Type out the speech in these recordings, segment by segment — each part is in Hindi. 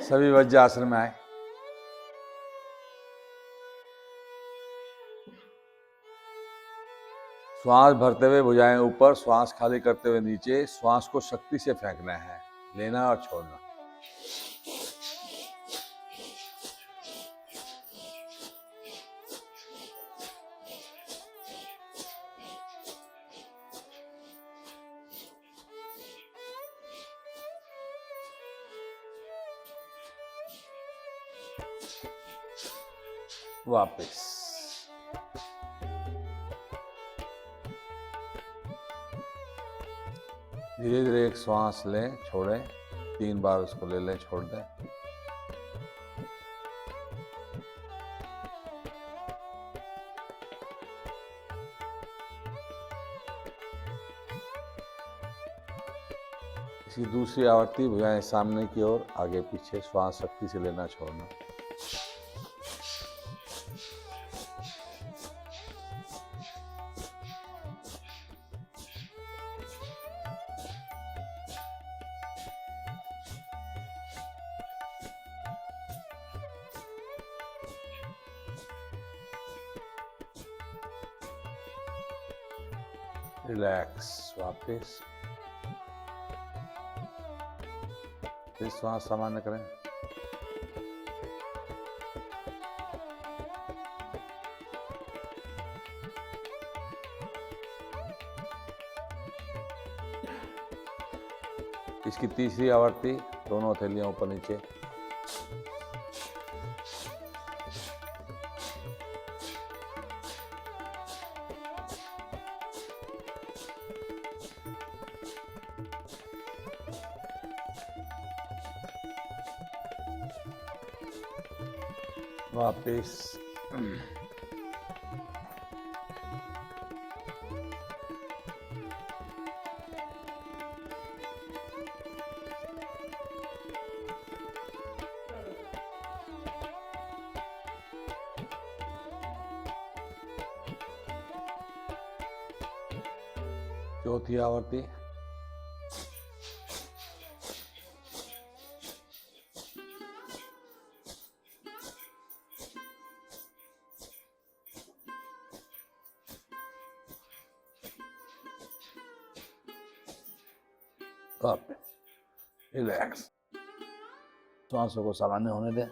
सभी वज्रासन में आए। श्वास भरते हुए भुजाएं ऊपर, श्वास खाली करते हुए नीचे। श्वास को शक्ति से फेंकना है, लेना और छोड़ना। वापस धीरे धीरे एक श्वास लें, छोड़ें, 3 बार उसको ले लें, छोड़ दें। इसकी दूसरी आवृत्ति भुजाएं सामने की ओर, आगे पीछे, श्वास शक्ति से लेना छोड़ना। रिलैक्स, वापस फिर श्वास सामान्य करें। इसकी तीसरी आवृत्ति, दोनों हथेलियां ऊपर नीचे। वापिस चौथी आवृत्ति। रिलैक्स, श्वासों को सामान्य होने दें।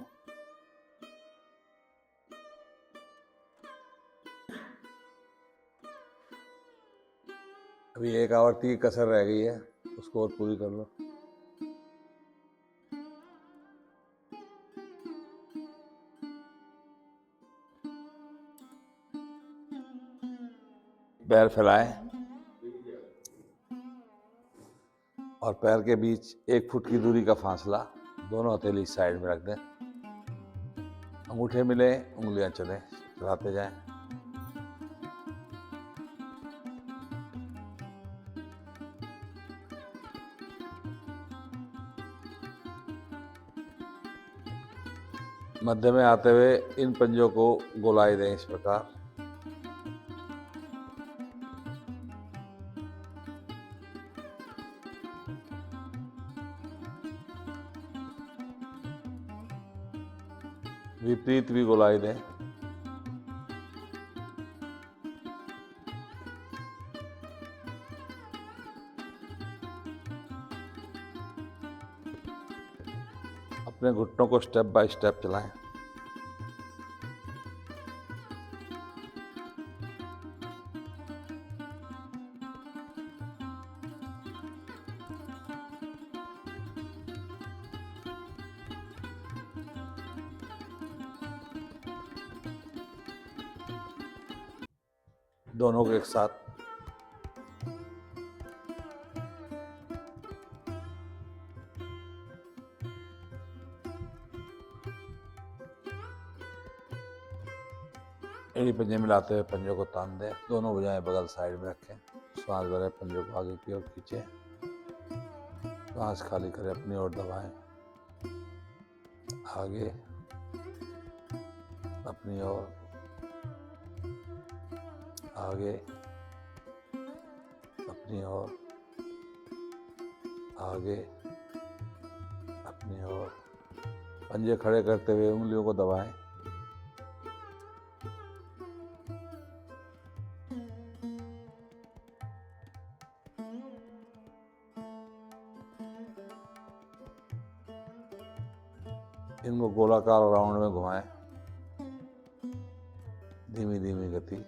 अभी एक आवृत्ति की कसर रह गई है, उसको और पूरी कर लो। पैर फैलाएं और पैर के बीच 1 फुट की दूरी का फासला, दोनों हथेली साइड में रख दें। अंगूठे मिले, उंगलियां चलाते जाएं। मध्य में आते हुए इन पंजों को गोलाई दें इस प्रकार। विपरीत भी गोलाई दें। अपने घुटनों को स्टेप बाय स्टेप चलाएं। दोनों को एक साथ। एड़ी पंजे मिलाते हुए पंजों को तान दें। दोनों भुजाएं बगल साइड में रखें। श्वास भरे, पंजों को आगे की ओर खींचे। श्वास खाली करें, अपनी ओर दबाएं। आगे, अपनी ओर, आगे, अपनी ओर, आगे, अपनी ओर, पंजे खड़े करते हुए उंगलियों को दबाएं। इनको गोलाकार राउंड में घुमाएं, धीमी धीमी गति।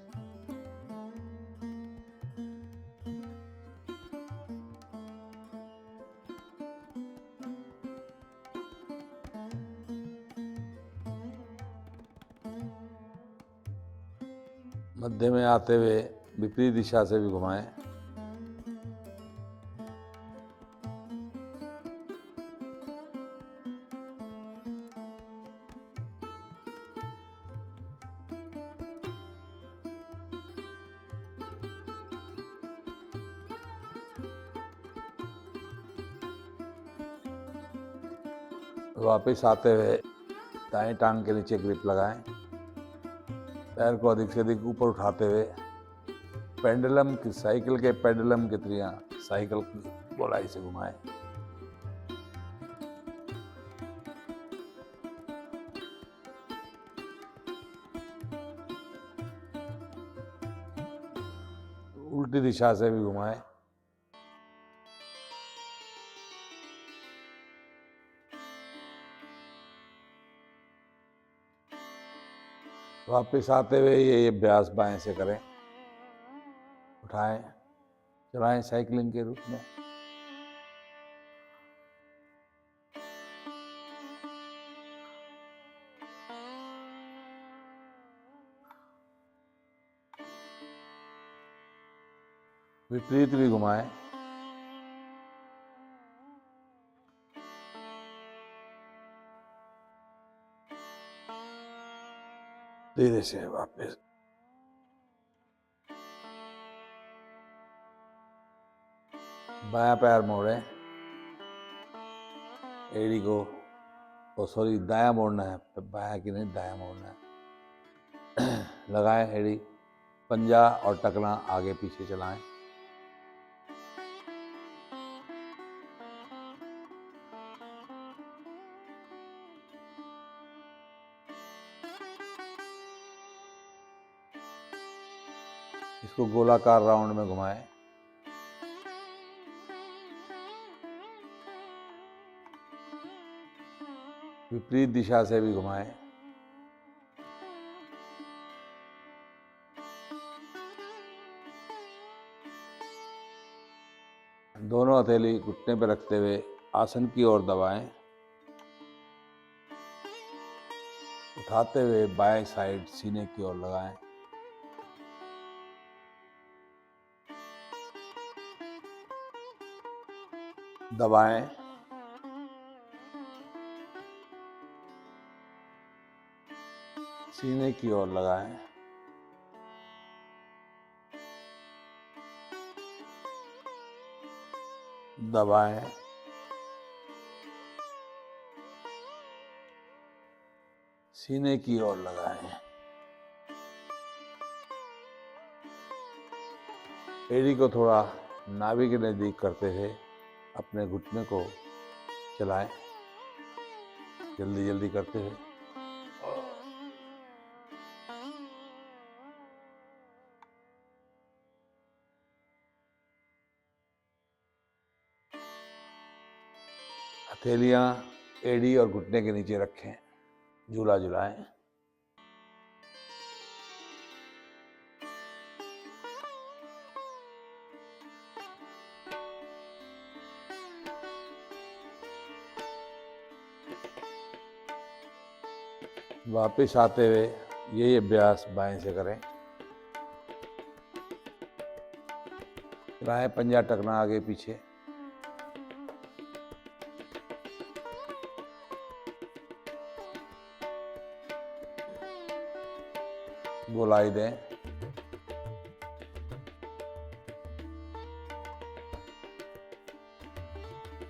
मध्य में आते हुए विपरीत दिशा से भी घुमाएं। वापस आते हुए दाएं टांग के नीचे ग्रिप लगाएं। पैर को अधिक से अधिक ऊपर उठाते हुए पेंडुलम की, साइकिल के पेंडुलम की तरह साइकिल की गोलाई से घुमाएं। उल्टी दिशा से भी घुमाएं। वापस आते हुए ये अभ्यास बाएं से करें। उठाएं, चलाएं साइकिलिंग के रूप में। विपरीत भी घुमाएं। धीरे से वापस। बायां पैर मोड़ें, एड़ी को सॉरी दायां मोड़ना है, बायां की नहीं दायां मोड़ना है। लगाएं एड़ी, पंजा और टकना आगे पीछे चलाएं। इसको गोलाकार राउंड में घुमाएं। विपरीत दिशा से भी घुमाएं। दोनों हथेली घुटने पर रखते हुए आसन की ओर दबाएं। उठाते हुए बाएं साइड सीने की ओर लगाएं। दबाएं। सीने की ओर लगाएं। दबाएं। सीने की ओर लगाएं। एड़ी को थोड़ा नाभि के नजदीक करते हुए अपने घुटने को चलाएं, जल्दी जल्दी करते हुए। हथेलियां एड़ी और घुटने के नीचे रखें, झूला झुलाएं। वापिस आते हुए यही अभ्यास बाएं से करें। राह पंजा टकना आगे पीछे। गोलाई दें।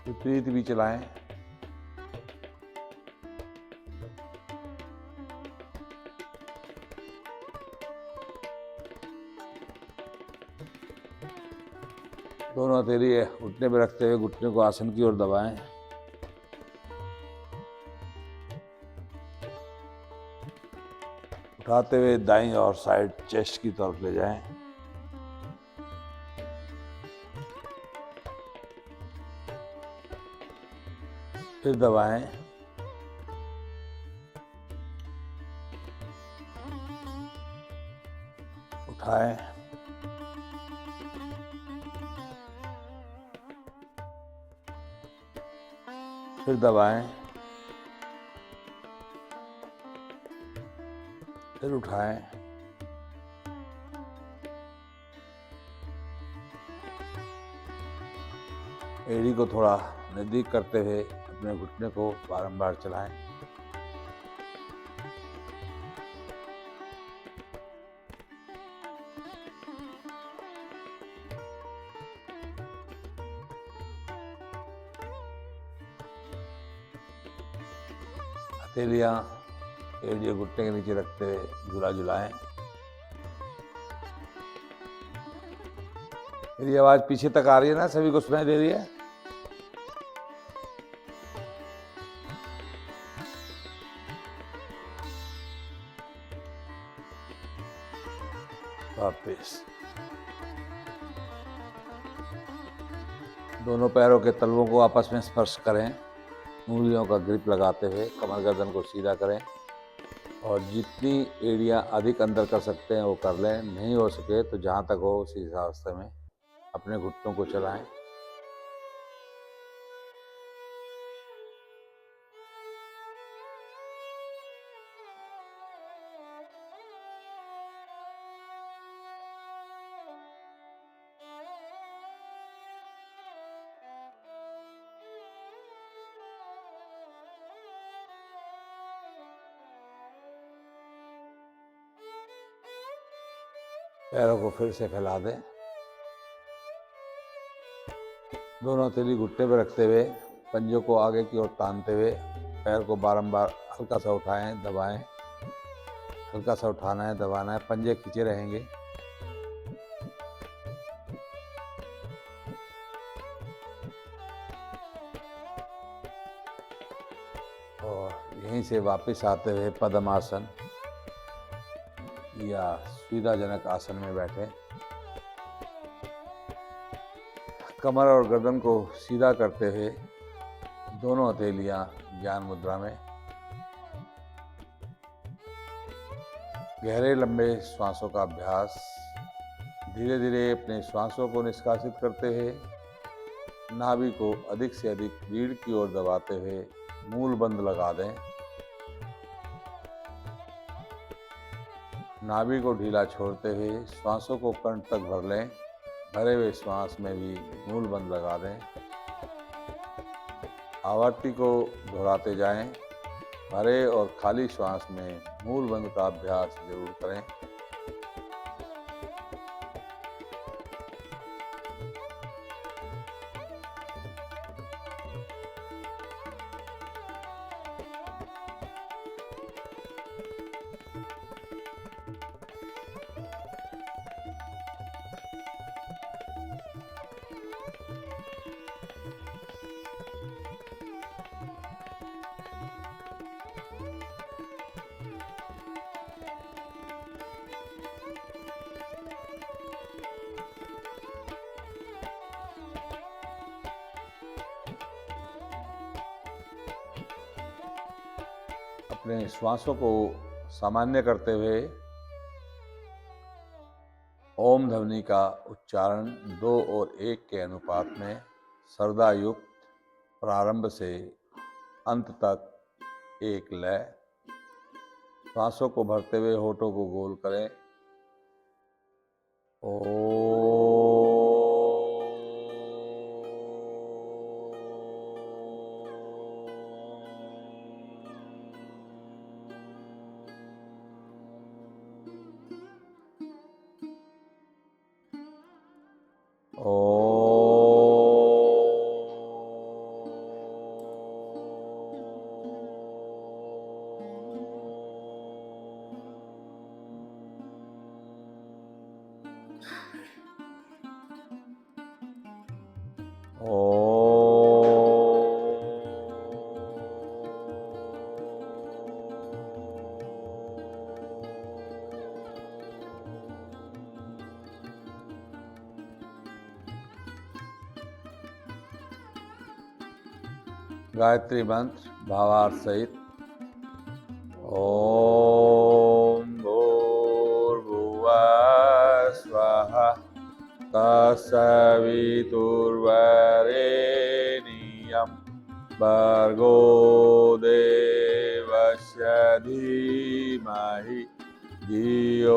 विपरीत भी चलाएं। दोनों हथेली घुटने पर रखते हुए घुटने को आसन की ओर दबाएं। उठाते हुए दाईं और साइड चेस्ट की तरफ ले जाएं। फिर दबाएं। उठाएं। फिर दबाएं। फिर उठाएं। एड़ी को थोड़ा नजदीक करते हुए अपने घुटने को बारंबार चलाएं। हथेलियां एड़ी और घुटने के नीचे रखते हुए झूला झुलाएं। मेरी आवाज पीछे तक आ रही है ना? सभी को सुनाई दे रही है? वापिस दोनों पैरों के तलवों को आपस में स्पर्श करें। उंगलियों का ग्रिप लगाते हुए कमर गर्दन को सीधा करें और जितनी एड़ियां अधिक अंदर कर सकते हैं वो कर लें। नहीं हो सके तो जहां तक हो उसी अवस्था में अपने घुटनों को चलाएं। पैरों को फिर से फैला दें। दोनों हथेली घुटने पर रखते हुए पंजों को आगे की ओर तानते हुए पैर को बारंबार हल्का सा उठाएं, दबाएं। हल्का सा उठाना है, दबाना है, पंजे खींचे रहेंगे। और यहीं से वापस आते हुए पद्मासन या सुविधाजनक आसन में बैठे। कमर और गर्दन को सीधा करते हुए दोनों हथेलियां ज्ञान मुद्रा में। गहरे लंबे श्वासों का अभ्यास। धीरे धीरे अपने श्वासों को निष्कासित करते हुए नाभि को अधिक से अधिक रीढ़ की ओर दबाते हुए मूल बंद लगा दें। नाभि को ढीला छोड़ते हुए श्वासों को कंठ तक भर लें। भरे हुए श्वास में भी मूल बंद लगा दें। आवर्ती को दोहराते जाएं। भरे और खाली श्वास में मूल बंद का अभ्यास जरूर करें। अपने श्वासों को सामान्य करते हुए ओम ध्वनि का उच्चारण 2 और 1 के अनुपात में श्रद्धा युक्त प्रारंभ से अंत तक एक लय। श्वासों को भरते हुए होठों को गोल करें। गायत्री मंत्र भावार्थ सहित। ओम भूर्भुवः स्वः तत्सवितुर्वरेण्यं भर्गो देवस्य धीमहि धियो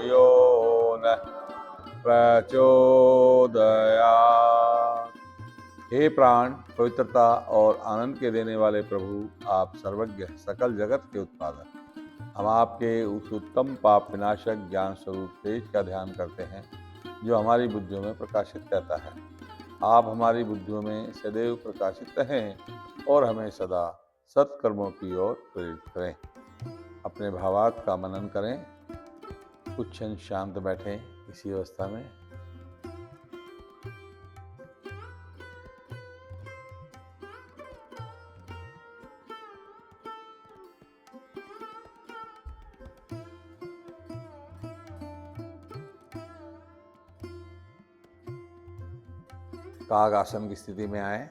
यो नः प्रचोदयात्। हे प्राण, पवित्रता और आनंद के देने वाले प्रभु, आप सर्वज्ञ, सकल जगत के उत्पादक, हम आपके उस उत्तम पाप विनाशक ज्ञान स्वरूप तेज का ध्यान करते हैं जो हमारी बुद्धियों में प्रकाशित रहता है। आप हमारी बुद्धियों में सदैव प्रकाशित रहें और हमें सदा सत्कर्मों की ओर प्रेरित करें। अपने भावार्थ का मनन करें। कुछ क्षण शांत बैठें। इसी अवस्था में काग आसन की स्थिति में आए।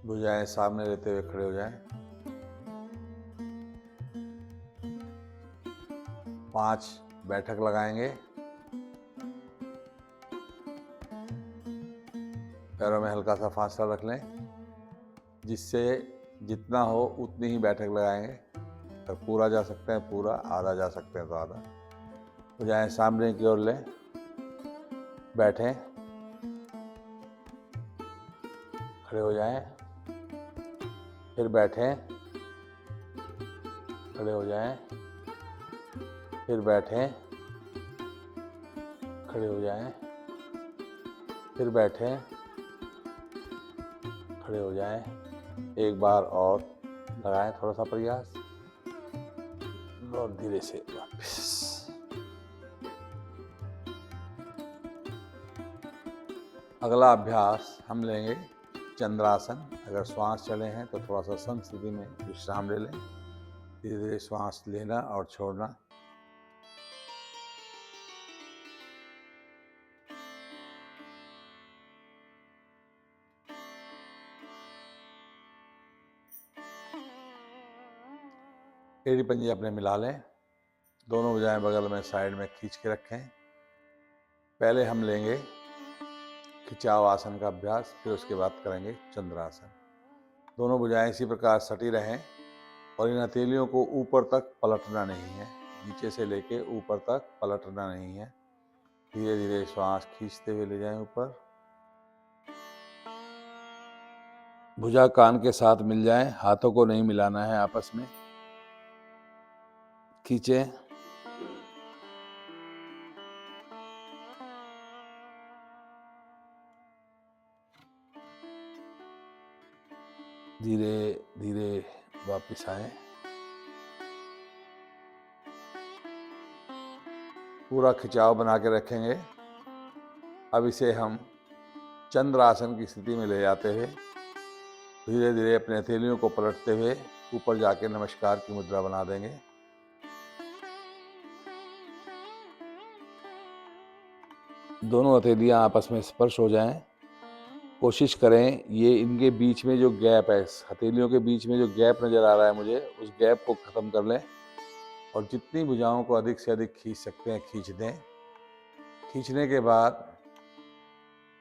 भुजाएं सामने लेते हुए खड़े हो जाएं। 5 बैठक लगाएंगे। पैरों में हल्का सा फासला रख लें, जिससे जितना हो उतनी ही बैठक लगाएंगे। अगर पूरा जा सकते हैं पूरा, आधा जा सकते हैं तो आधा। भुजाएं सामने की ओर लें, बैठें, खड़े हो जाएं, फिर बैठें, खड़े हो जाएं, फिर बैठें, खड़े हो जाएं, फिर बैठें, खड़े हो जाएं। एक बार और लगाएं थोड़ा सा प्रयास और धीरे से वापस। अगला अभ्यास हम लेंगे चंद्रासन। अगर श्वास चले हैं तो थोड़ा सा संस्थिति में विश्राम ले लें। धीरे धीरे श्वास लेना और छोड़ना। एड़ी पंजे अपने मिला लें। दोनों भुजाएं बगल में साइड में खींच के रखें। पहले हम लेंगे खिंचाव आसन का अभ्यास, फिर उसके बाद करेंगे चंद्रासन। दोनों भुजाएं इसी प्रकार सटी रहें और इन हथेलियों को ऊपर तक पलटना नहीं है। नीचे से लेके ऊपर तक पलटना नहीं है। धीरे धीरे श्वास खींचते हुए ले जाएं ऊपर। भुजा कान के साथ मिल जाएं, हाथों को नहीं मिलाना है आपस में। खींचे, धीरे धीरे वापस आए। पूरा खिंचाव बना के रखेंगे। अब इसे हम चंद्र आसन की स्थिति में ले जाते हुए धीरे धीरे अपने हथेलियों को पलटते हुए ऊपर जाके नमस्कार की मुद्रा बना देंगे। दोनों हथेलियां आपस में स्पर्श हो जाएं। कोशिश करें ये इनके बीच में जो गैप है, हथेलियों के बीच में जो गैप नज़र आ रहा है मुझे, उस गैप को ख़त्म कर लें और जितनी भुजाओं को अधिक से अधिक खींच सकते हैं खींच दें। खींचने के बाद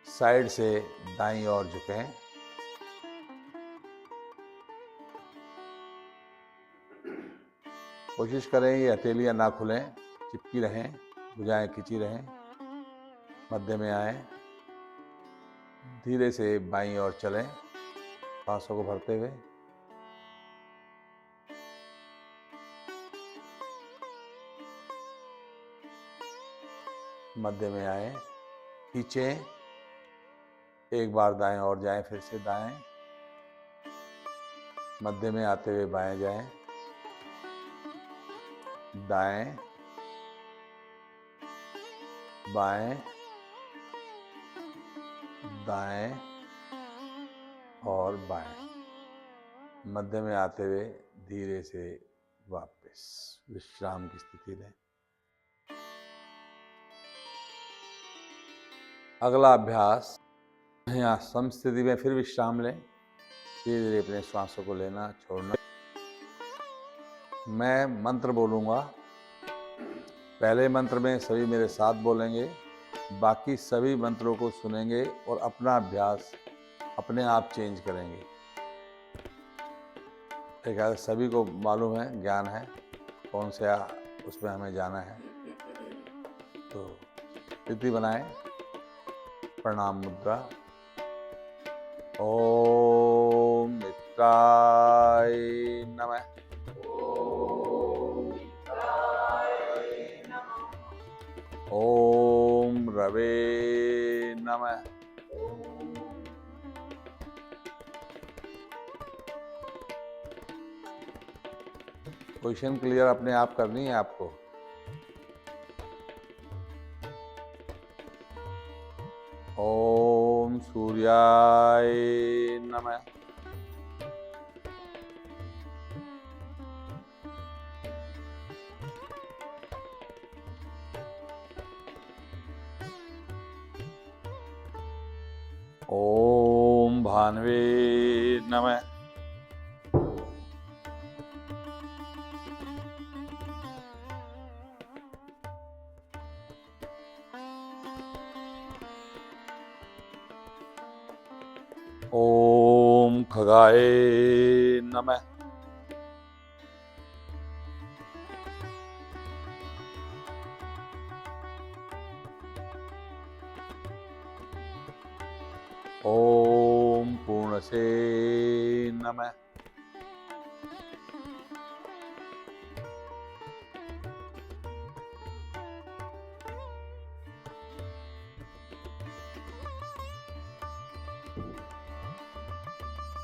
साइड से दाईं ओर झुकें। कोशिश करें ये हथेलियां ना खुलें, चिपकी रहें, भुजाएं खींची रहें। मध्य में आए, धीरे से बाईं ओर चलें, सांसों को भरते हुए। मध्य में आए, खींचें, एक बार दाएं ओर जाएं, फिर से दाएं, मध्य में आते हुए बाएं जाएं, दाएं, बाएं, दाएं और बाएं। मध्य में आते हुए धीरे से वापस विश्राम की स्थिति लें। अगला अभ्यास, यहाँ सम स्थिति में फिर विश्राम लें। धीरे धीरे अपने श्वासों को लेना छोड़ना। मैं मंत्र बोलूँगा, पहले मंत्र में सभी मेरे साथ बोलेंगे, बाकी सभी मंत्रों को सुनेंगे और अपना अभ्यास अपने आप चेंज करेंगे। एक सभी को मालूम है, ज्ञान है कौन सा उसमें हमें जाना है। तो स्थिति बनाएं, प्रणाम मुद्रा। ओम मित्राय नमः। ओम रवे नमः। क्वेश्चन क्लियर अपने आप करनी है आपको। ओम सूर्याय नमः। ओम भानवे नमः। ओम खगाय नमः। ओम पूर्णसे नमः।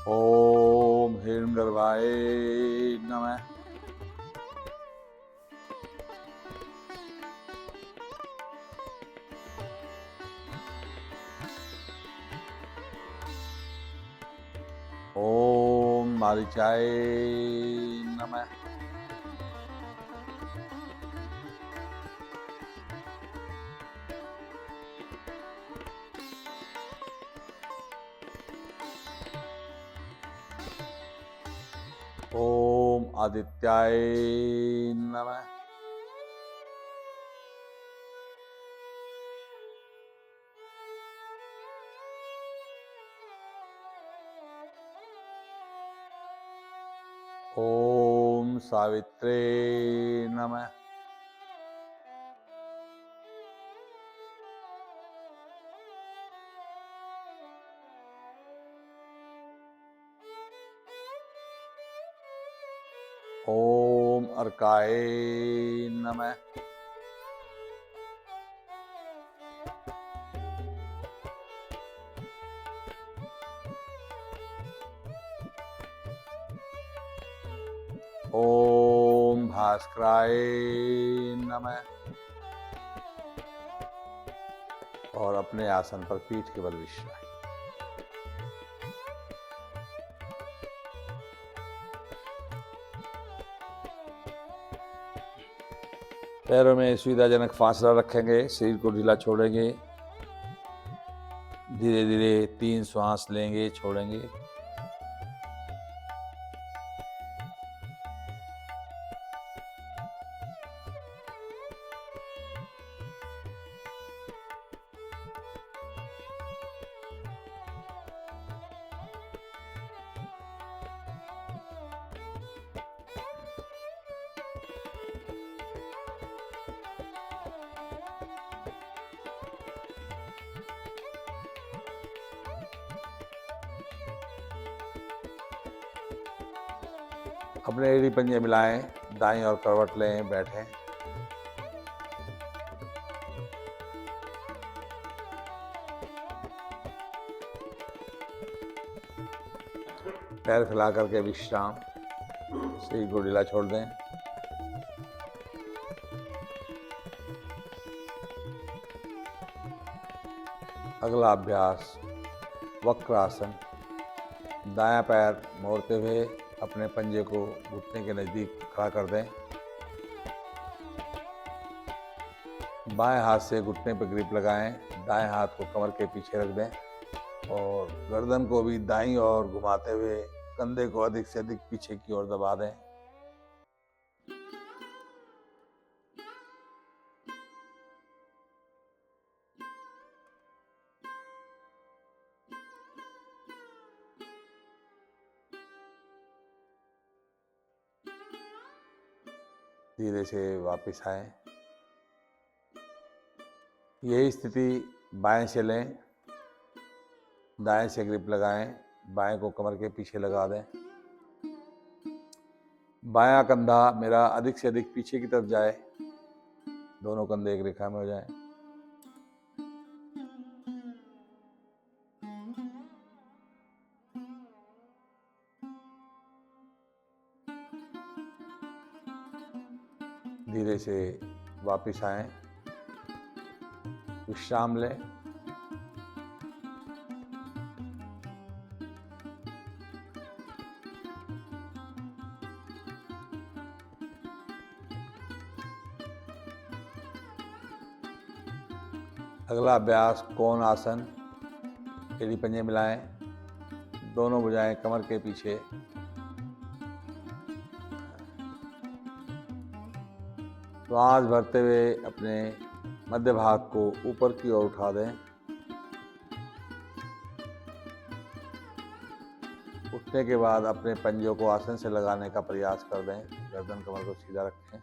ओम हिरण्यगर्भाय नमः। ओम मारीचाय नमः। ओम आदित्याय नमः। ओम सावित्रे नमः। ओम अर्काय नमः। ओम भास्कराय नमः। और अपने आसन पर पीठ के बल विश्राम। पैरों में सुविधाजनक फासला रखेंगे, शरीर को ढीला छोड़ेंगे। धीरे धीरे 3 श्वास लेंगे, छोड़ेंगे। अपने एड़ी पंजे मिलाएं, दाईं और करवट लें, बैठें। पैर फैला करके विश्राम, शरीर को ढीला छोड़ दें। अगला अभ्यास वक्रासन। दायां पैर मोड़ते हुए अपने पंजे को घुटने के नज़दीक खड़ा कर दें। बाएं हाथ से घुटने पर ग्रिप लगाएं, दाएं हाथ को कमर के पीछे रख दें और गर्दन को भी दाईं ओर घुमाते हुए कंधे को अधिक से अधिक पीछे की ओर दबा दें। धीरे से वापस आए। यही स्थिति बाएं से लें, दाएं से ग्रिप लगाएं, बाएं को कमर के पीछे लगा दें। बायां कंधा मेरा अधिक से अधिक पीछे की तरफ जाए, दोनों कंधे एक रेखा में हो जाएं। धीरे से वापस आए, विश्राम लें। अगला अभ्यास कोण आसन। एड़ी पंजे मिलाएं, दोनों भुजाएं कमर के पीछे। श्वास भरते हुए अपने मध्य भाग को ऊपर की ओर उठा दें। उठने के बाद अपने पंजों को आसन से लगाने का प्रयास कर दें। गर्दन कमर को सीधा रखें।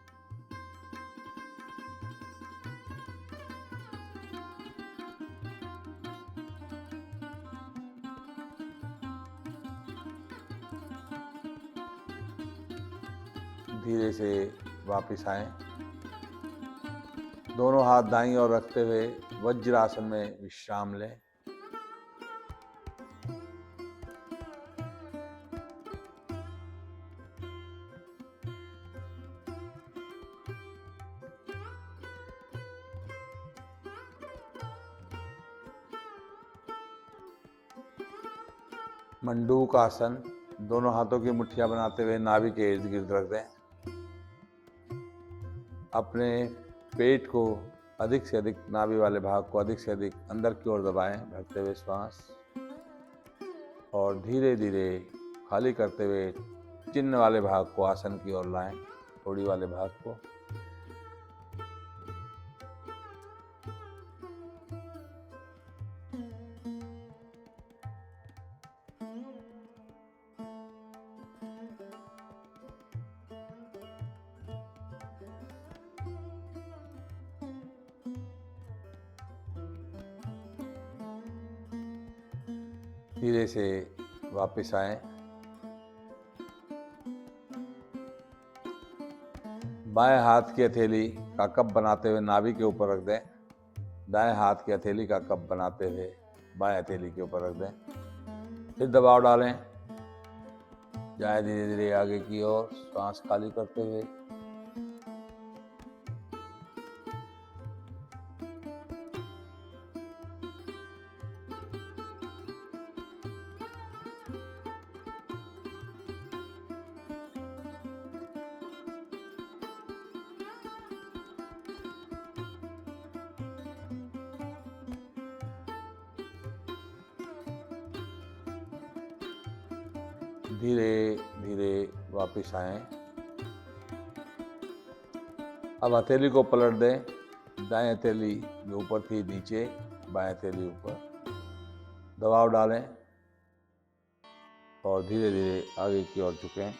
धीरे से वापस आएं। दोनों हाथ दाईं ओर रखते हुए वज्रासन में विश्राम लें। मंडूक आसन। दोनों हाथों की मुट्ठियां बनाते हुए नाभि के इर्द गिर्द रख दें। अपने पेट को अधिक से अधिक, नाभि वाले भाग को अधिक से अधिक अंदर की ओर दबाएं, भरते हुए श्वास, और धीरे धीरे खाली करते हुए चिन्ह वाले भाग को आसन की ओर लाएं, थोड़ी वाले भाग को। धीरे से वापस आएं। बाएं हाथ की हथेली का कप बनाते हुए नाभि के ऊपर रख दें। दाएं हाथ की हथेली का कप बनाते हुए बाएं हथेली के ऊपर रख दें। फिर दबाव डालें, जाए धीरे धीरे आगे की ओर, सांस खाली करते हुए। धीरे धीरे वापस आएं। अब हथेली को पलट दें। दाएं हथेली जो ऊपर थी नीचे, बाएं हथेली ऊपर। दबाव डालें और धीरे धीरे आगे की ओर झुकें।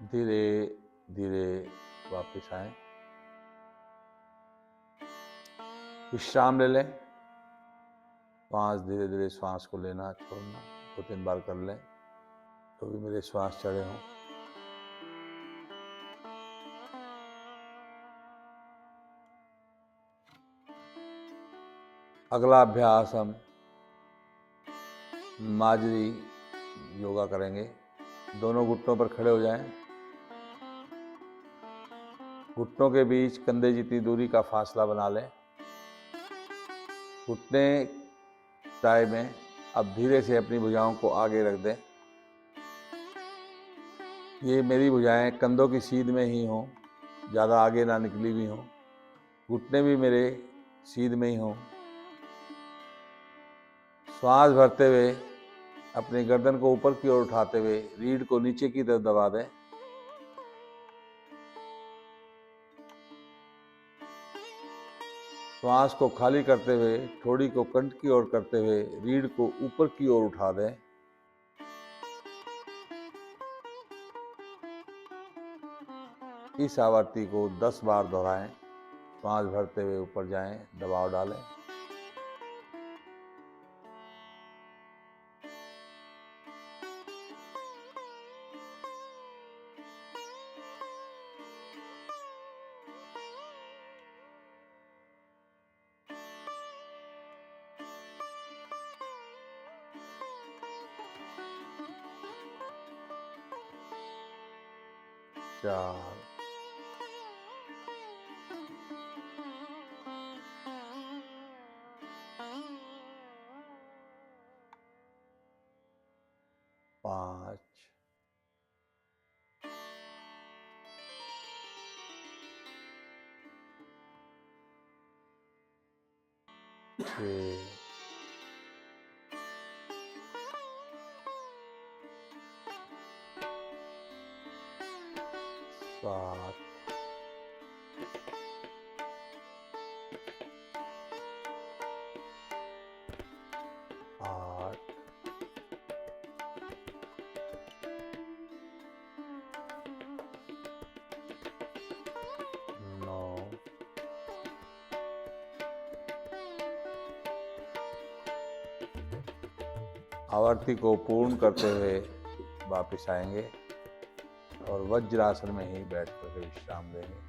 धीरे धीरे वापस आए, विश्राम ले लें। 5 धीरे धीरे श्वास को लेना छोड़ना 2-3 बार कर लें, तो भी मेरे श्वास चढ़े हों। अगला अभ्यास हम माजरी योगा करेंगे। दोनों घुटनों पर खड़े हो जाएं। घुटनों के बीच कंधे जितनी दूरी का फासला बना लें। घुटने टाई में अब धीरे से अपनी भुजाओं को आगे रख दें। ये मेरी भुजाएं कंधों की सीध में ही हों, ज़्यादा आगे ना निकली हुई हों। घुटने भी मेरे सीध में ही हों। श्वास भरते हुए अपनी गर्दन को ऊपर की ओर उठाते हुए रीढ़ को नीचे की तरफ दबा दें। श्वास को खाली करते हुए ठोड़ी को कंठ की ओर करते हुए रीढ़ को ऊपर की ओर उठा दें। इस आवर्ती को 10 बार दोहराएं। श्वास भरते हुए ऊपर जाएं, दबाव डालें। चार, 5, 6, 7, 8, 9, आवर्ती को पूर्ण करते हुए वापस आएंगे और वज्रासन में ही बैठ कर विश्राम लेंगे।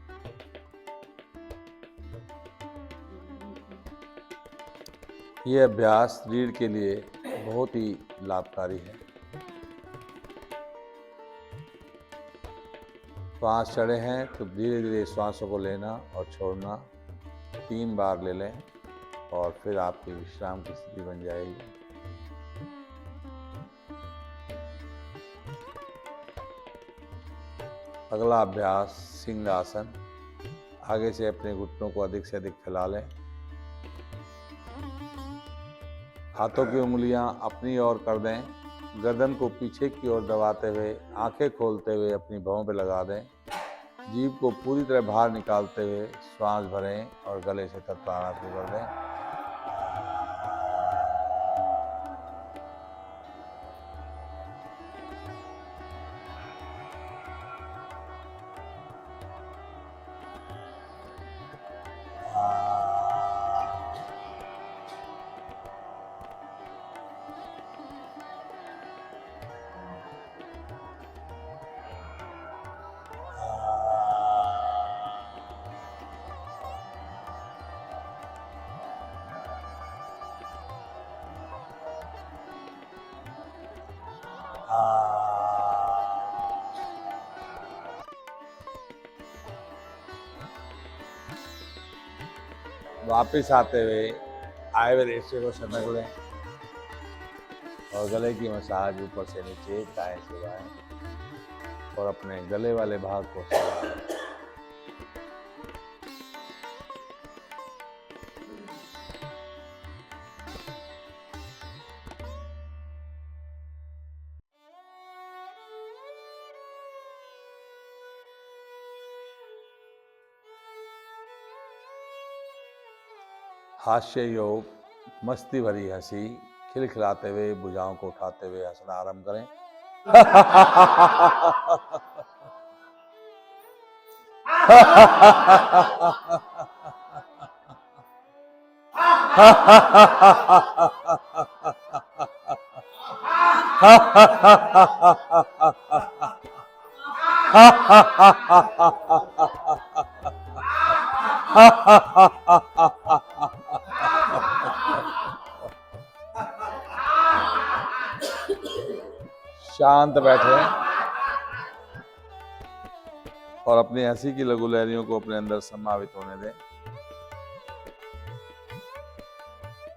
ये अभ्यास रीढ़ के लिए बहुत ही लाभकारी है। श्वास चढ़े हैं तो धीरे धीरे श्वासों को लेना और छोड़ना 3 बार ले लें और फिर आपकी विश्राम की स्थिति बन जाएगी। अगला अभ्यास सिंहासन। आगे से अपने घुटनों को अधिक से अधिक फैला लें। हाथों की उंगलियां अपनी ओर कर दें। गर्दन को पीछे की ओर दबाते हुए आंखें खोलते हुए अपनी भौं पे लगा दें। जीभ को पूरी तरह बाहर निकालते हुए श्वास भरें और गले से थपथपाना शुरू कर दें। वापिस आते हुए आए हुए रेशे को समेट लें और गले की मसाज ऊपर से नीचे दाएं से बाएं और अपने गले वाले भाग को सजा लें। हास्य योग, मस्ती भरी हंसी, खिलखिलाते हुए भुजाओं को उठाते हुए हंसना आरंभ करें। शांत बैठे और अपनी हंसी की लघु लहरियों को अपने अंदर समावित होने दें।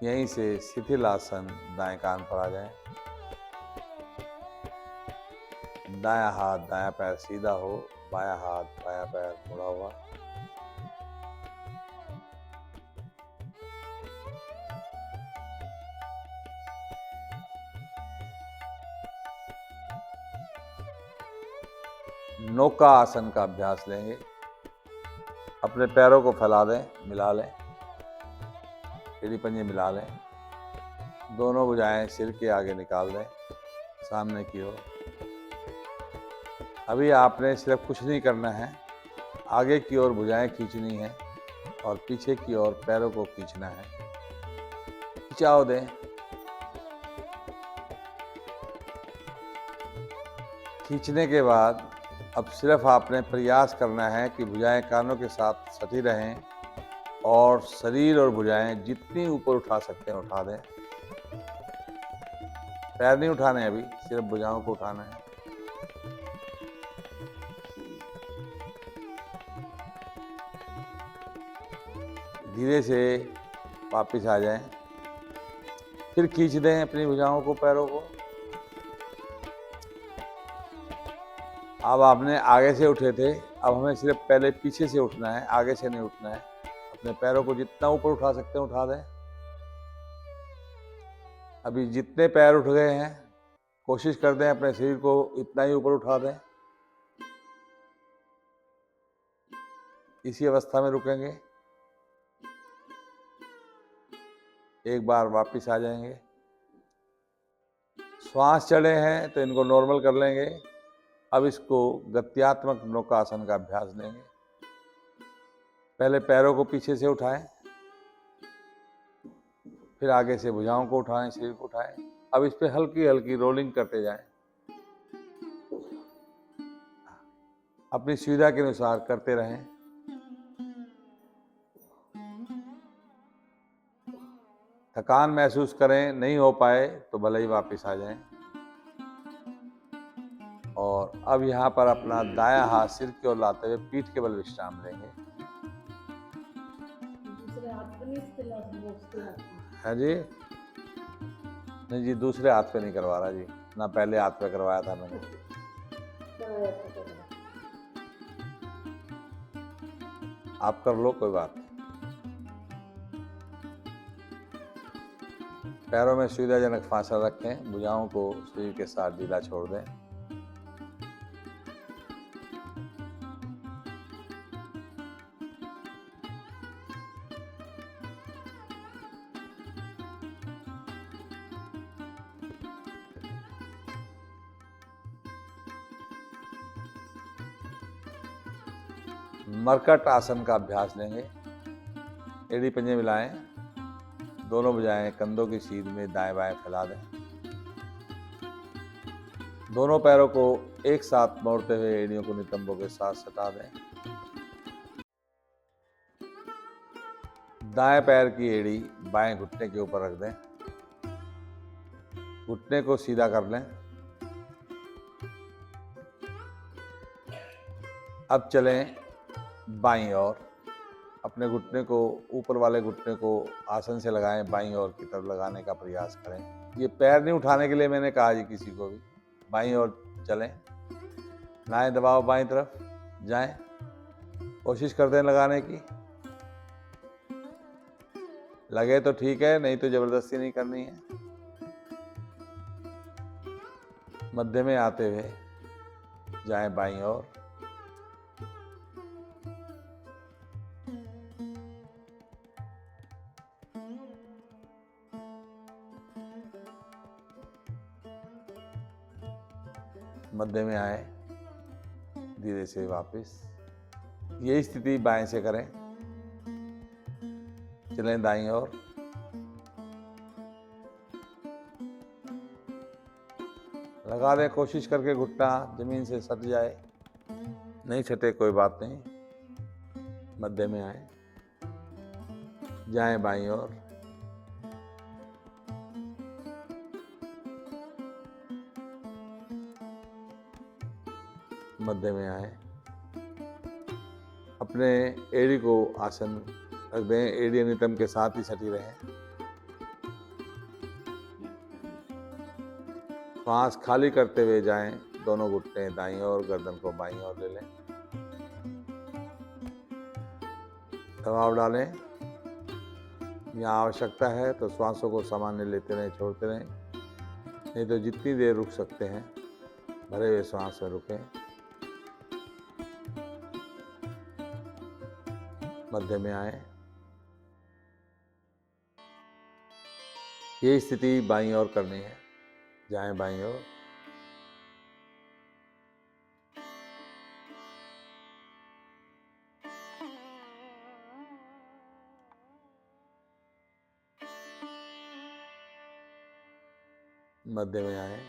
यहीं से शिथिल आसन दाएं कान पर आ जाए। दायां हाथ दायां पैर सीधा हो, बायां हाथ बायां पैर मुड़ा हुआ। नौका आसन का अभ्यास लेंगे। अपने पैरों को फैला दें, मिला लें, एड़ी पंजे मिला लें। दोनों भुजाएं सिर के आगे निकाल दें, सामने की ओर। अभी आपने सिर्फ कुछ नहीं करना है, आगे की ओर भुजाएं खींचनी है और पीछे की ओर पैरों को खींचना है। खिंचाव दें। खींचने के बाद अब सिर्फ आपने प्रयास करना है कि भुजाएं कानों के साथ सटी रहें और शरीर और भुजाएं जितनी ऊपर उठा सकते हैं उठा दें। पैर नहीं उठाने अभी, सिर्फ भुजाओं को उठाना है। धीरे से वापस आ जाएं। फिर खींच दें अपनी भुजाओं को, पैरों को। अब आपने आगे से उठे थे, अब हमें सिर्फ पहले पीछे से उठना है, आगे से नहीं उठना है। अपने पैरों को जितना ऊपर उठा सकते हैं उठा दें। अभी जितने पैर उठ गए हैं कोशिश कर दें अपने शरीर को इतना ही ऊपर उठा दें। इसी अवस्था में रुकेंगे। एक बार वापस आ जाएंगे। श्वास चढ़े हैं तो इनको नॉर्मल कर लेंगे। अब इसको गत्यात्मक नौकासन का अभ्यास लेंगे। पहले पैरों को पीछे से उठाएं, फिर आगे से भुजाओं को उठाएं, शरीर को उठाएं। अब इस पे हल्की हल्की रोलिंग करते जाएं। अपनी सुविधा के अनुसार करते रहें। थकान महसूस करें, नहीं हो पाए तो भले ही वापस आ जाएं। और अब यहाँ पर अपना दायां हाथ सिर की ओर लाते हुए पीठ के बल विश्राम लेंगे। है जी? नहीं जी, दूसरे हाथ पे नहीं करवा रहा जी, ना पहले हाथ पे करवाया था मैंने। आप कर लो, कोई बात नहीं। पैरों में सुविधाजनक फासला रखें, भुजाओं को शरीर के साथ ढीला छोड़ दें। मरकट आसन का अभ्यास लेंगे। एड़ी पंजे मिलाएं, दोनों भुजाएं कंधों की सीध में दाएं बाएं फैला दें। दोनों पैरों को एक साथ मोड़ते हुए एड़ियों को नितंबों के साथ सटा दें। दाएं पैर की एड़ी बाएं घुटने के ऊपर रख दें। घुटने को सीधा कर लें। अब चलें बाईं ओर। अपने घुटने को, ऊपर वाले घुटने को आसन से लगाएं, बाईं ओर की तरफ लगाने का प्रयास करें। ये पैर नहीं उठाने के लिए मैंने कहा जी किसी को भी। बाईं ओर चलें, नाएं दबाव बाईं तरफ जाएं। कोशिश करते हैं लगाने की। लगे तो ठीक है, नहीं तो जबरदस्ती नहीं करनी है। मध्य में आते हुए जाएं बाईं ओर। मध्य में आए, धीरे से वापस। यही स्थिति बाएं से करें। चलें दाईं ओर। लगा दें, कोशिश करके घुटना जमीन से सट जाए। नहीं सटे कोई बात नहीं। मध्य में आए, जाएं बाईं ओर। मध्य में आए, अपने एड़ी को आसन रख दें, एड़ी नितंब के साथ ही सटी रहे। सांस खाली करते हुए जाएं, दोनों घुटने दाईं ओर, गर्दन को बाईं ओर ले लें। दबाव डालें। यहाँ आवश्यकता है तो श्वासों को सामान्य लेते रहें, छोड़ते रहें। नहीं तो जितनी देर रुक सकते हैं भरे हुए श्वास में रुकें। मध्य में आए। ये स्थिति बाईं ओर करनी है। जाएं बाईं ओर। मध्य में आए।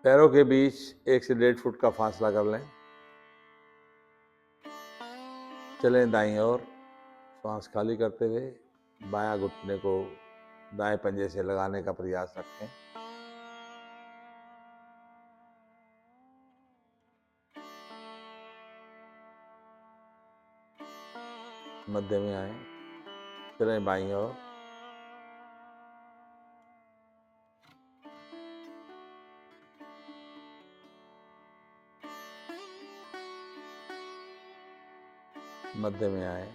पैरों के बीच 1 से 1.5 फुट का फासला कर लें। चलें दाईं ओर। सांस खाली करते हुए बायां घुटने को दाएं पंजे से लगाने का प्रयास रखें। मध्य में आए। चलें बाईं ओर। मध्य में आए।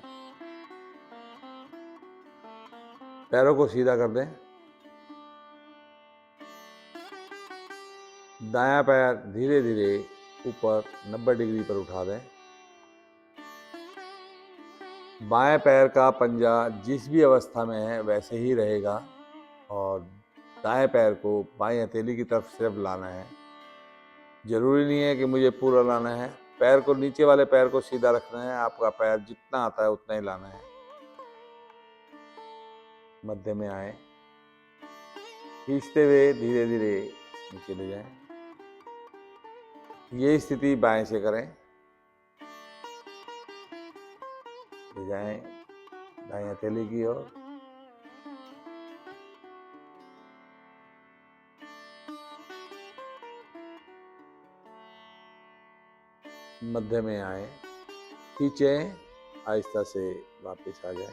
पैरों को सीधा कर दें। दायां पैर धीरे धीरे ऊपर 90 डिग्री पर उठा दें। बाएं पैर का पंजा जिस भी अवस्था में है वैसे ही रहेगा और दाएं पैर को बाएं हथेली की तरफ सिर्फ लाना है। जरूरी नहीं है कि मुझे पूरा लाना है। पैर को, नीचे वाले पैर को सीधा रखना है। आपका पैर जितना आता है उतना ही लाना है। मध्य में आए। खींचते हुए धीरे धीरे नीचे ले जाएं। ये स्थिति बाएं से करें। ले जाएं दाएं हथेली की ओर। मध्य में आए। खींचें, आहिस्ता से वापस आ जाए।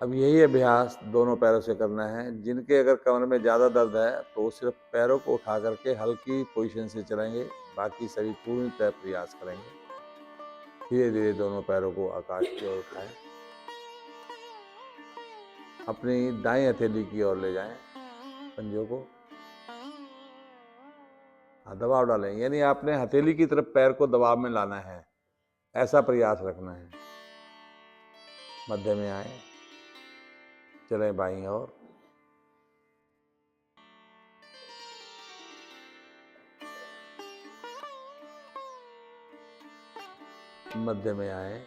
अब यही अभ्यास दोनों पैरों से करना है। जिनके अगर कमर में ज़्यादा दर्द है तो वो सिर्फ पैरों को उठा करके हल्की पोजीशन से चलेंगे, बाकी सभी पूर्णतः प्रयास करेंगे। धीरे धीरे दोनों पैरों को आकाश की ओर उठाएं। अपनी दाएं हथेली की ओर ले जाएं पंजों को। दबाव डालें, यानी आपने हथेली की तरफ पैर को दबाव में लाना है, ऐसा प्रयास रखना है। मध्य में आए। चलें बाईं ओर। मध्य में आए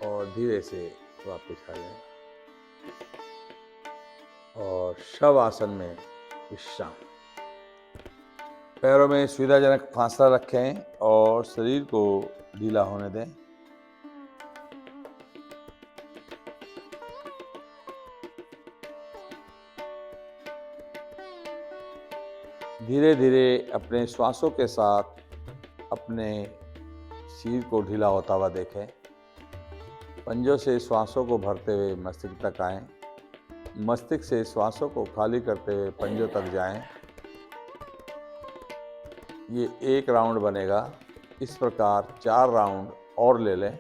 और धीरे से वापस आ जाएं और शव आसन में विश्राम। पैरों में सुविधाजनक फासला रखें और शरीर को ढीला होने दें। धीरे धीरे अपने श्वासों के साथ अपने सिर को ढीला होता हुआ देखें। पंजों से श्वासों को भरते हुए मस्तिष्क तक आएं। मस्तिष्क से श्वासों को खाली करते हुए पंजों तक जाएं। ये 1 राउंड बनेगा। इस प्रकार 4 राउंड और ले लें।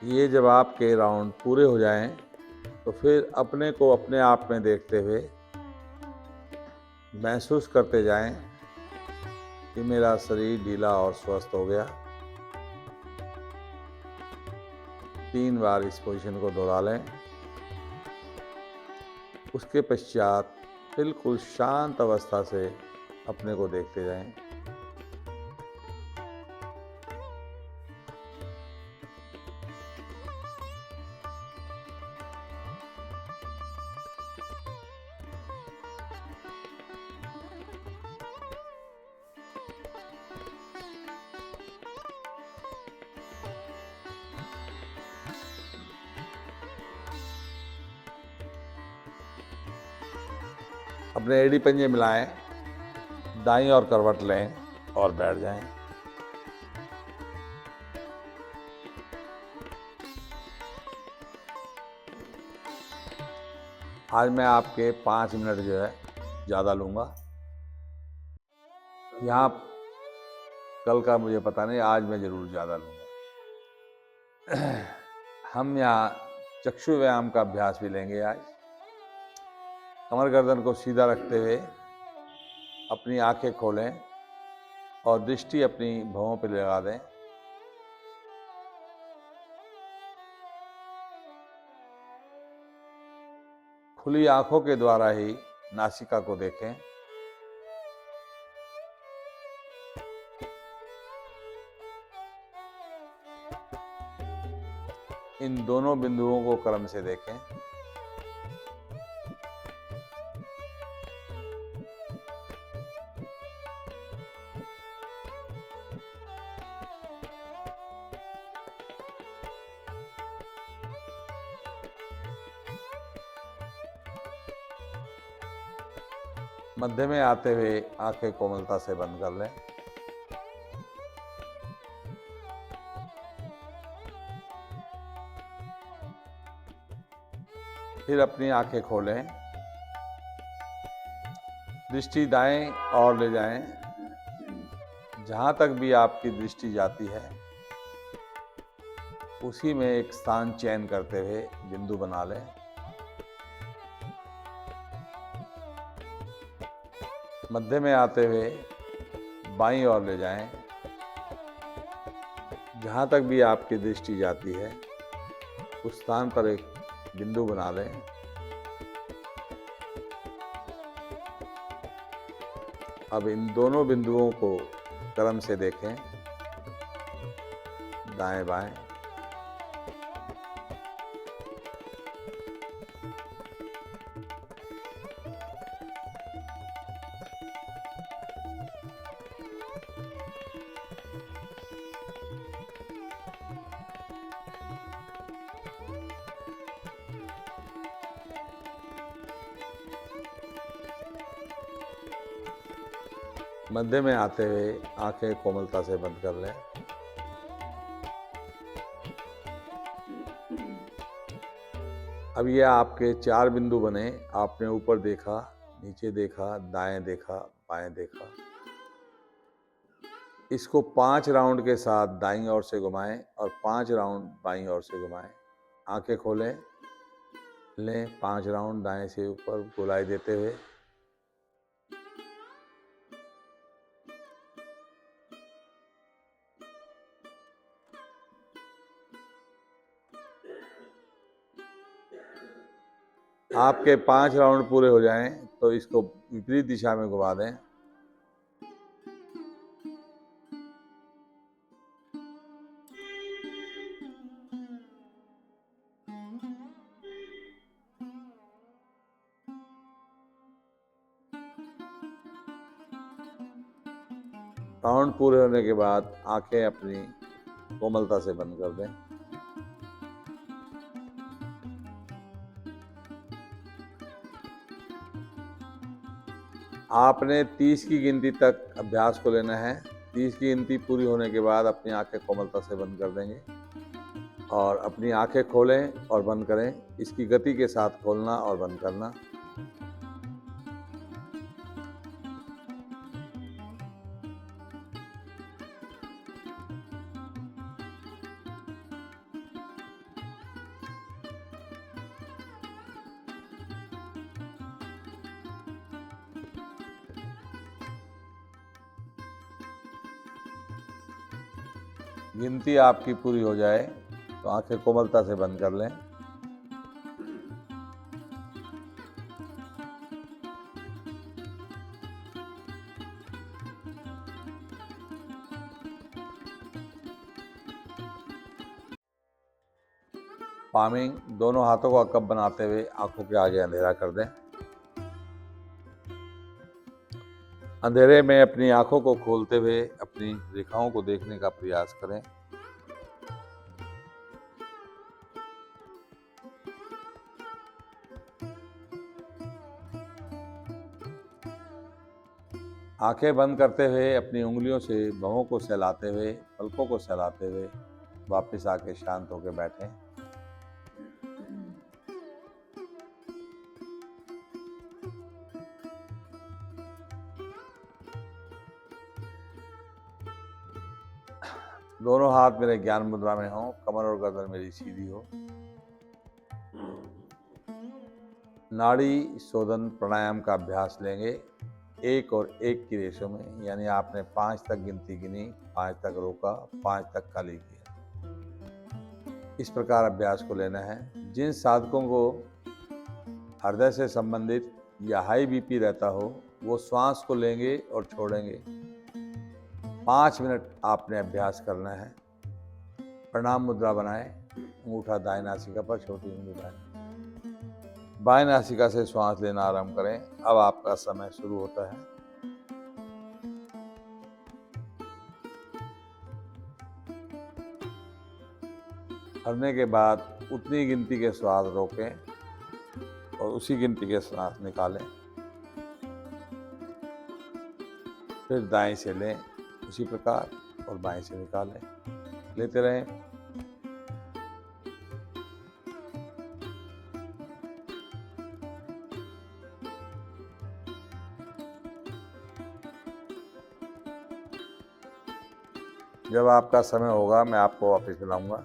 ये जब आपके राउंड पूरे हो जाएं तो फिर अपने को अपने आप में देखते हुए महसूस करते जाएं कि मेरा शरीर ढीला और स्वस्थ हो गया। 3 बार इस पोजीशन को दोहरा लें। उसके पश्चात बिल्कुल शांत अवस्था से अपने को देखते जाएं। अपने एड़ी पंजे मिलाएं, दाईं ओर करवट लें और बैठ जाएं। आज मैं आपके 5 मिनट जो है ज़्यादा लूँगा। यहाँ कल का मुझे पता नहीं, आज मैं ज़रूर ज़्यादा लूँगा। हम यहाँ चक्षु व्यायाम का अभ्यास भी लेंगे आज। कमर गर्दन को सीधा रखते हुए अपनी आंखें खोलें और दृष्टि अपनी भौहों पर लगा दें। खुली आंखों के द्वारा ही नासिका को देखें। इन दोनों बिंदुओं को क्रम से देखें। मध्य में आते हुए आंखें कोमलता से बंद कर लें। फिर अपनी आंखें खोलें, दृष्टि दाएं और ले जाएं। जहां तक भी आपकी दृष्टि जाती है उसी में एक स्थान चयन करते हुए बिंदु बना लें। मध्य में आते हुए बाईं ओर ले जाएं। जहां तक भी आपकी दृष्टि जाती है उस स्थान पर एक बिंदु बना लें। अब इन दोनों बिंदुओं को क्रम से देखें, दाएं बाएं। मध्य में आते हुए आंखें कोमलता से बंद कर लें। अब ये आपके 4 बिंदु बने। आपने ऊपर देखा, नीचे देखा, दाएं देखा, बाएं देखा। इसको 5 राउंड के साथ दाईं ओर से घुमाएं और 5 राउंड बाईं ओर से घुमाएं। आंखें खोलें, लें 5 राउंड दाएं से ऊपर गोलाई देते हुए। आपके 5 राउंड पूरे हो जाएं तो इसको विपरीत दिशा में घुमा दें। राउंड पूरे होने के बाद आंखें अपनी कोमलता से बंद कर दें। आपने 30 की गिनती तक अभ्यास को लेना है। 30 की गिनती पूरी होने के बाद अपनी आंखें कोमलता से बंद कर देंगे और अपनी आंखें खोलें और बंद करें। इसकी गति के साथ खोलना और बंद करना। गिनती आपकी पूरी हो जाए तो आंखें कोमलता से बंद कर लें। पामिंग, दोनों हाथों का कप बनाते हुए आंखों के आगे अंधेरा कर दें। अंधेरे में अपनी आंखों को खोलते हुए अपनी रेखाओं को देखने का प्रयास करें। आंखें बंद करते हुए अपनी उंगलियों से भवों को सहलाते हुए, पलकों को सहलाते हुए वापस आके शांत होकर बैठें। दोनों हाथ मेरे ज्ञान मुद्रा में हो, कमर और गर्दन मेरी सीधी हो। नाड़ी शोधन प्राणायाम का अभ्यास लेंगे 1 और 1 की रेशो में, यानी आपने 5 तक गिनती गिनी, 5 तक रोका, 5 तक खाली किया। इस प्रकार अभ्यास को लेना है। जिन साधकों को हृदय से संबंधित या हाई बीपी रहता हो वो श्वास को लेंगे और छोड़ेंगे। 5 मिनट आपने अभ्यास करना है। प्रणाम मुद्रा बनाएं, अंगूठा दाएं नासिका पर, छोटी उंगली दाएं। बाएं नासिका से श्वास लेना आरंभ करें। अब आपका समय शुरू होता है। भरने के बाद उतनी गिनती के श्वास रोकें और उसी गिनती के श्वास निकालें। फिर दाएं से लें उसी प्रकार और बाएं से निकालें। लेते रहें। जब आपका समय होगा मैं आपको वापस बुलाऊंगा।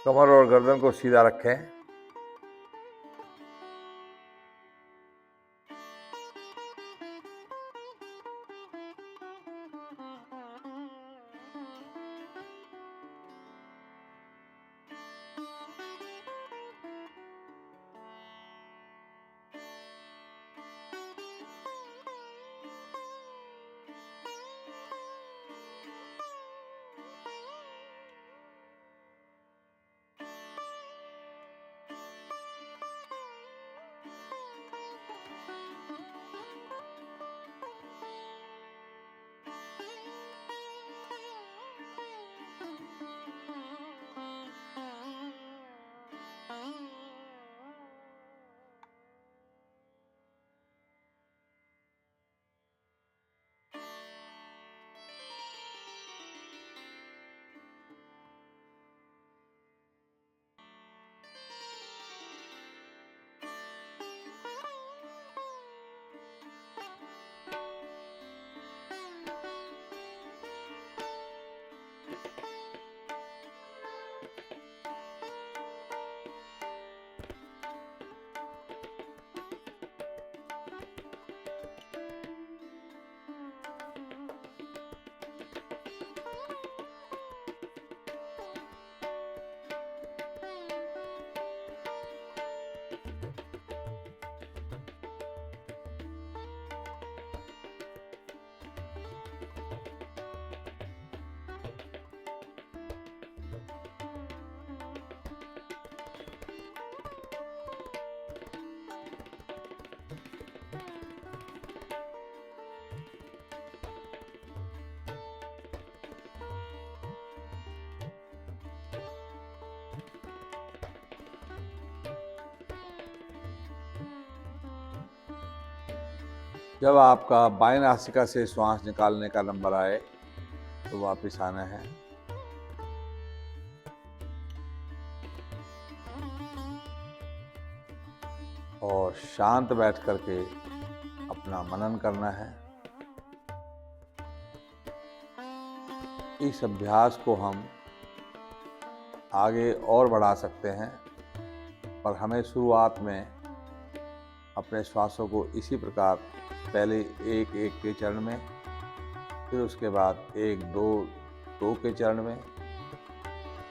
कमर और गर्दन को सीधा रखें। जब आपका बाएं नासिका से श्वास निकालने का नंबर आए तो वापस आना है और शांत बैठ करके अपना मनन करना है। इस अभ्यास को हम आगे और बढ़ा सकते हैं, पर हमें शुरुआत में अपने श्वासों को इसी प्रकार पहले एक एक के चरण में, फिर उसके बाद एक दो दो के चरण में,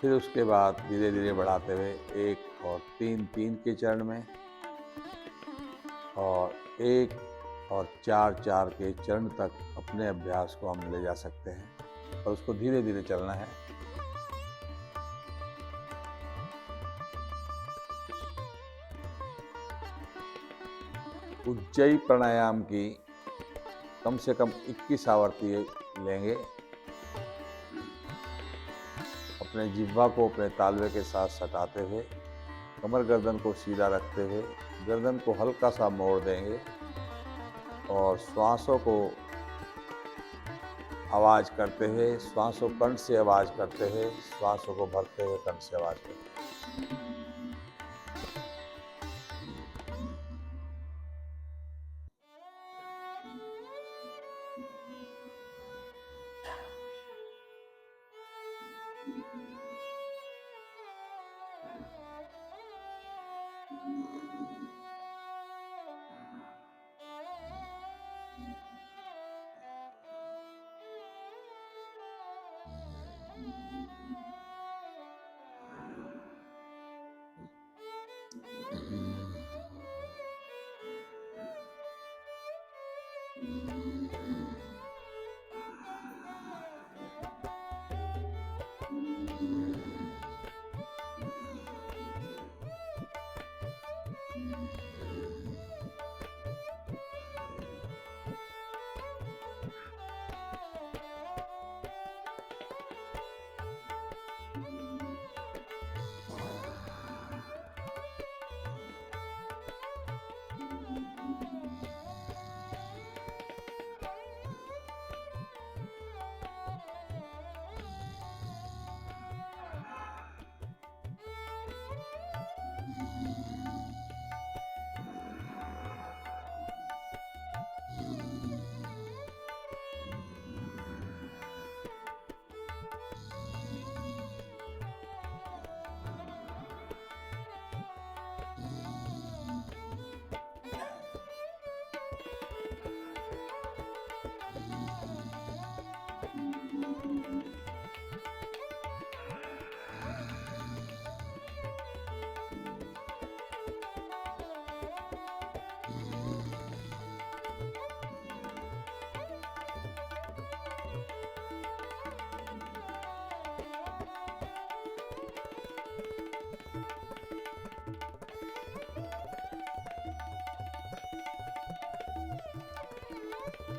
फिर उसके बाद धीरे धीरे बढ़ाते हुए एक और तीन तीन के चरण में, और एक और चार चार के चरण तक अपने अभ्यास को हम ले जा सकते हैं, और उसको धीरे धीरे चलना है। उज्जयी प्राणायाम की कम से कम 21 आवर्ती लेंगे। अपने जिह्वा को अपने तालवे के साथ सटाते हुए, कमर गर्दन को सीधा रखते हुए गर्दन को हल्का सा मोड़ देंगे और श्वासों को आवाज करते हुए, श्वासों कंठ से आवाज करते हुए, श्वासों को भरते हुए कंठ से आवाज करते हुए।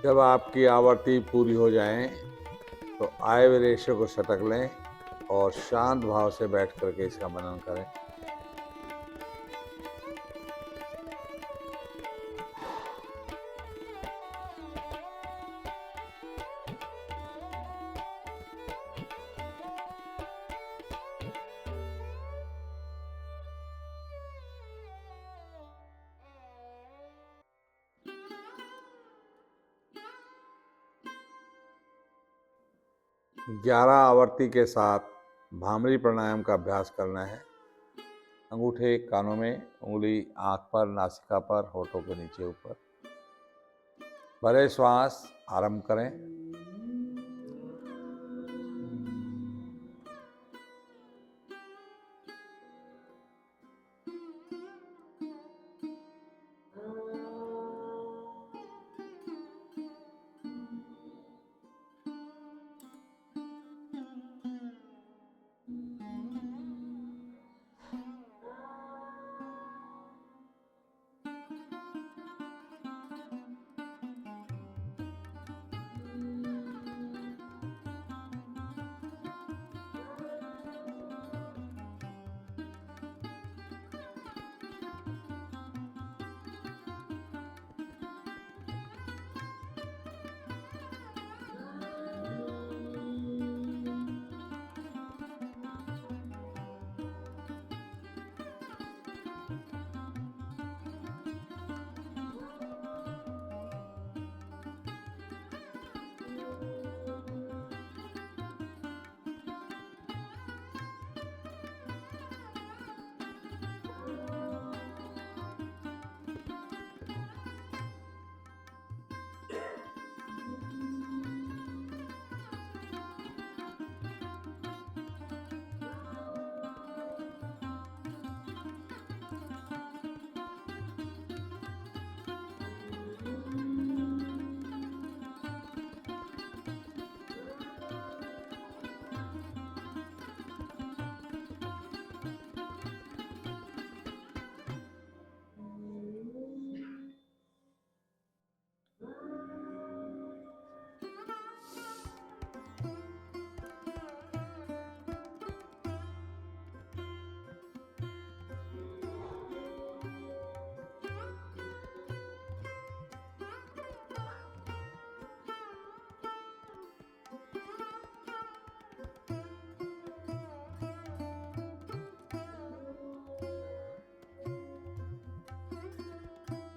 जब आपकी आवर्ती पूरी हो जाए तो आयव्य रेशे को सटक लें और शांत भाव से बैठ करके इसका मनन करें। ग्यारह आवर्ती के साथ भामरी प्राणायाम का अभ्यास करना है। अंगूठे कानों में, उंगली आंख पर, नासिका पर, होठों के नीचे ऊपर। भरे श्वास आरंभ करें।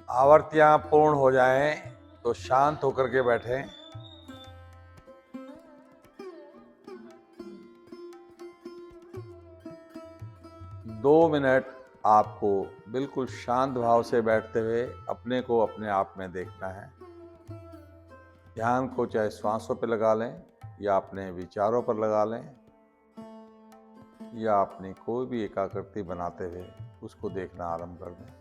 आवर्तियां पूर्ण हो जाएं तो शांत होकर के बैठें। दो मिनट आपको बिल्कुल शांत भाव से बैठते हुए अपने को अपने आप में देखना है। ध्यान को चाहे श्वासों पर लगा लें या अपने विचारों पर लगा लें या अपनी कोई भी एकाग्रता बनाते हुए उसको देखना आरंभ कर दें।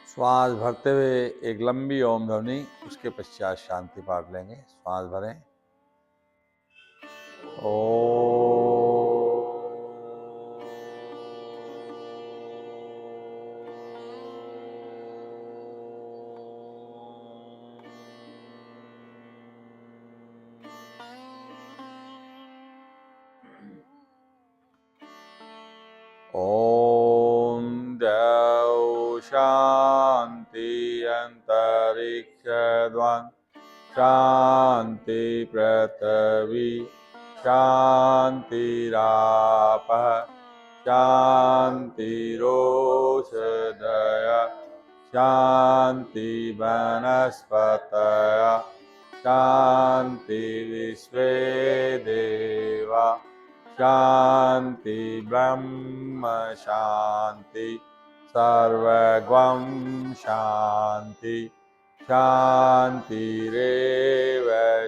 श्वास भरते हुए एक लंबी ओम ध्वनि, उसके पश्चात शांति पाठ लेंगे। श्वास भरें। ओम देव शांति अंतरिक्षध्वं शांति पृथ्वी शांतिरापः शांतिरोषधय शांति वनस्पतय शांति विश्वे देवा शांति ब्रह्म शांति सर्वगं शांति शांतिरेव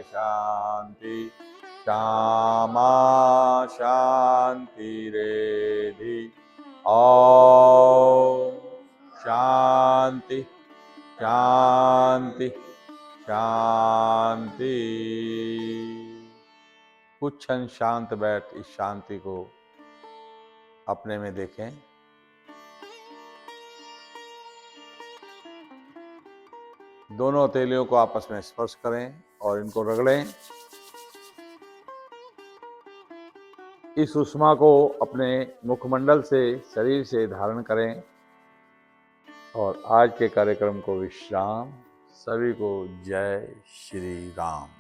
शांति शामा शांतिरेधि। ओम शांति शांति शांति। कुछ क्षण शांत बैठ इस शांति को अपने में देखें। दोनों हथेलियों को आपस में स्पर्श करें और इनको रगड़ें। इस उष्मा को अपने मुखमंडल से, शरीर से धारण करें और आज के कार्यक्रम को विश्राम। सभी को जय श्री राम।